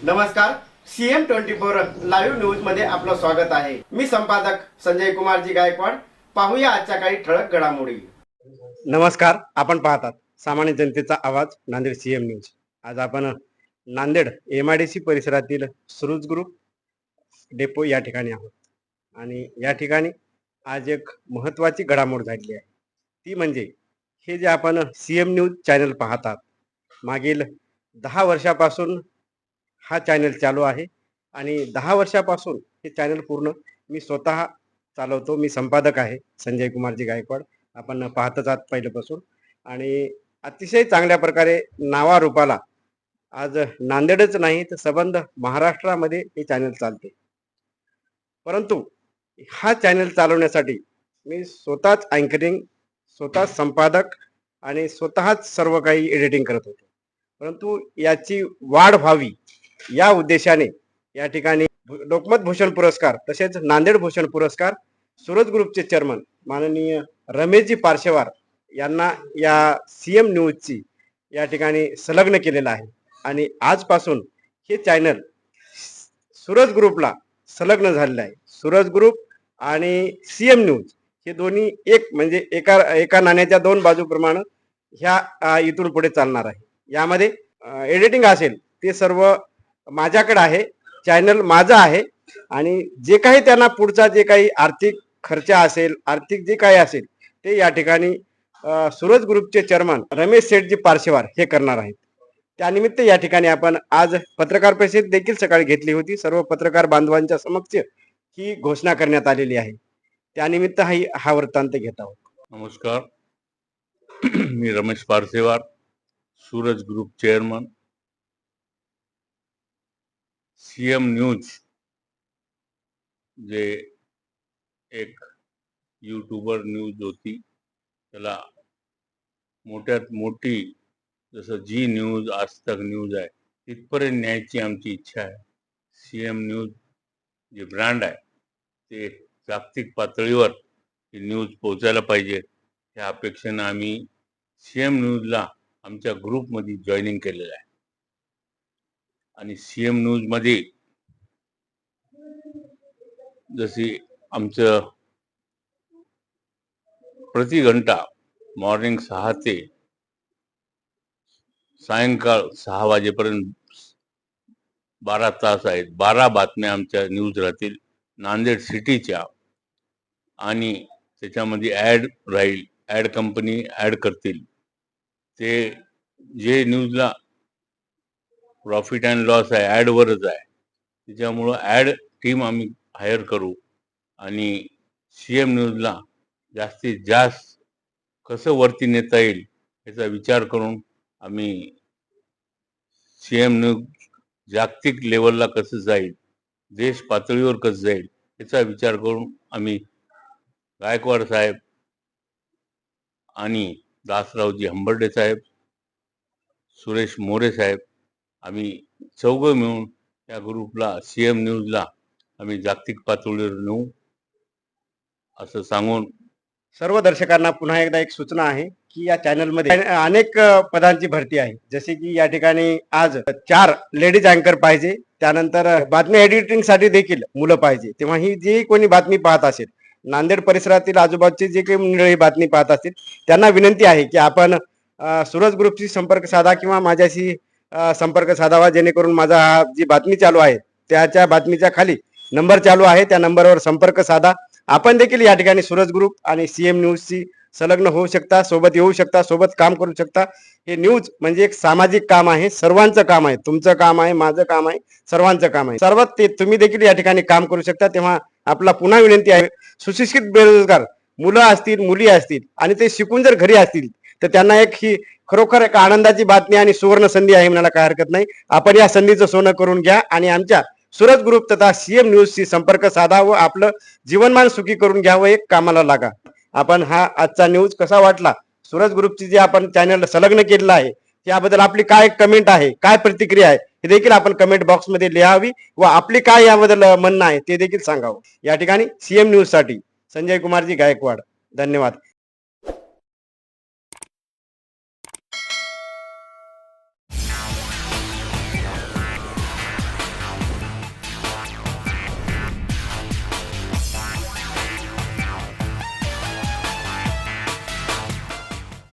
नमस्कार, CM24 live news मध्ये आपलं स्वागत आहे। मी संपादक संजय कुमारजी गायकवाड। पाहूया आजच्या काही ठळक घडामोडी। नमस्कार, आपण पाहतात सामान्य जनतेचा आवाज नांदेड CM न्यूज। आज आपण नांदेड MIDC परिसरातील सुरुज ग्रुप डेपो या ठिकाणी आहोत आणि या ठिकाणी आज एक महत्त्वाची घडामोड झाली आहे। ती म्हणजे हे जे आपण CM न्यूज चॅनल पाहतात, मागील 10 वर्षापासून हा चॅनल चालू आहे आणि 10 वर्षापासून हे चॅनल पूर्ण मी स्वतः चालवतो। मी संपादक आहे संजय कुमारजी गायकवाड, आपण पाहतच आहात पहिल्यापासून आणि अतिशय चांगल्या प्रकारे नावारूपाला आज नांदेडच नाही तर संबंध महाराष्ट्रामध्ये हे चॅनल चालते। परंतु हा चॅनल चालवण्यासाठी मी स्वतःच अँकरिंग, स्वतःच संपादक आणि स्वतःच सर्व काही एडिटिंग करत होतो। परंतु याची वाढ व्हावी या उद्देशाने या ठिकाणी लोकमत भूषण पुरस्कार तसेच नांदेड भूषण पुरस्कार सुरज ग्रुपचे चेअरमन माननीय रमेशजी पारशेवार यांना या CM न्यूजची या ठिकाणी संलग्न केलेला आहे आणि आजपासून हे चॅनल सुरज ग्रुपला संलग्न झालेलं आहे। सुरज ग्रुप आणि CM न्यूज हे दोन्ही एक म्हणजे एका नाण्याच्या दोन बाजूप्रमाणे ह्या इथून पुढे चालणार आहे। यामध्ये एडिटिंग असेल ते सर्व माझ्याकडे आहे, चॅनल माझा आहे आणि जे काही त्यांना पुढचा जे काही आर्थिक खर्च असेल, आर्थिक जे काही असेल ते या ठिकाणी सुरज ग्रुपचे चेअरमन रमेश सेठजी पारशेवार हे करणार आहेत। त्यानिमित्त या ठिकाणी आपण आज पत्रकार परिषद देखील सकाळी घेतली होती। सर्व पत्रकार बांधवांच्या समक्ष ही घोषणा करण्यात आलेली आहे। त्यानिमित्त हा वृत्तांत घेत आहोत। नमस्कार, मी Ramesh Parshewar, Suraj group chairman. CM news जे एक यूट्यूबर न्यूज होती, त्याला मोठ्यात मोठी जसं जी न्यूज, आज तक न्यूज आहे तिथपर्यंत न्यायची आमची इच्छा आहे। CM न्यूज जे ब्रँड आहे ते जागतिक पातळीवर ही न्यूज पोहोचायला पाहिजे, या अपेक्षेने आम्ही CM न्यूजला आमच्या ग्रुपमध्ये जॉईनिंग केलेलं आहे। आणि CM न्यूज मध्ये जशी आमचं प्रति घंटा मॉर्निंग 6 ते सायंकाळ 6 वाजेपर्यंत 12 तास आहेत। 12 बातम्या आमच्या न्यूज राहतील नांदेड सिटीच्या आणि त्याच्यामध्ये ॲड राहील, ॲड कंपनी ॲड करतील। ते जे न्यूजला प्रॉफिट अँड लॉस आहे ॲडवरच आहे, त्याच्यामुळं ॲड टीम आम्ही हायर करू आणि CM न्यूजला जास्तीत जास्त कसं वरती नेता येईल याचा विचार करून आम्ही CM न्यूज जागतिक लेवलला कसं जाईल, देश पातळीवर कसं जाईल याचा विचार करून आम्ही गायकवाड साहेब आणि दासरावजी हंबर्डे साहेब, सुरेश मोरे साहेब आम्ही चौघं मिळून या ग्रुपला CM न्यूजला आम्ही जागतिक पातळीवर नेऊ असं सांगून सर्व दर्शकांना पुन्हा एकदा एक सूचना आहे की या चॅनलमध्ये अनेक पदांची भरती आहे। जसे की या ठिकाणी आज 4 लेडीज अँकर पाहिजे, त्यानंतर बातमी एडिटिंग साठी देखील मुलं पाहिजे। तेव्हा ही जी कोणी बातमी पाहत असेल, नांदेड परिसरातील आजूबाजूची जे काही मंडळी बातमी पाहत असतील त्यांना विनंती आहे की आपण सुरज ग्रुपशी संपर्क साधा किंवा माझ्याशी संपर्क साधावा, जेणेकरून माझा जी बातमी चालू आहे त्याच्या बातमीच्या खाली नंबर चालू आहे, त्या नंबरवर संपर्क साधा। आपण देखील या ठिकाणी सुरज ग्रुप आणि CM न्यूजची संलग्न होऊ शकता, सोबत येऊ शकता, सोबत काम करू शकता। हे न्यूज म्हणजे एक सामाजिक काम आहे, सर्वांचं काम आहे, तुमचं काम आहे, माझं काम आहे, सर्वांचं काम आहे। सर्वात ते तुम्ही देखील या ठिकाणी काम करू शकता। तेव्हा आपला पुन्हा विनंती आहे, सुशिक्षित बेरोजगार मुलं असतील, मुली असतील आणि ते शिकून जर घरी असतील तर त्यांना एक ही खरोखर एक आनंदाची बातमी आणि सुवर्ण संधी आहे म्हणायला काय हरकत नाही। आपण या संधीचं सोनं करून घ्या आणि आमच्या सूरज ग्रुप तथा CM न्यूजशी संपर्क साधा व आपलं जीवनमान सुखी करून घ्यावं, एक कामाला लागा। आपण हा आजचा न्यूज कसा वाटला, सूरज ग्रुपची जे आपण चॅनल संलग्न केलेला आहे त्याबद्दल आपली काय कमेंट आहे, काय प्रतिक्रिया आहे हे देखील आपण कमेंट बॉक्स मध्ये लिहावी व आपली काय याबद्दल म्हणणं आहे ते देखील सांगावं। या ठिकाणी CM न्यूज साठी संजय कुमारजी गायकवाड। धन्यवाद.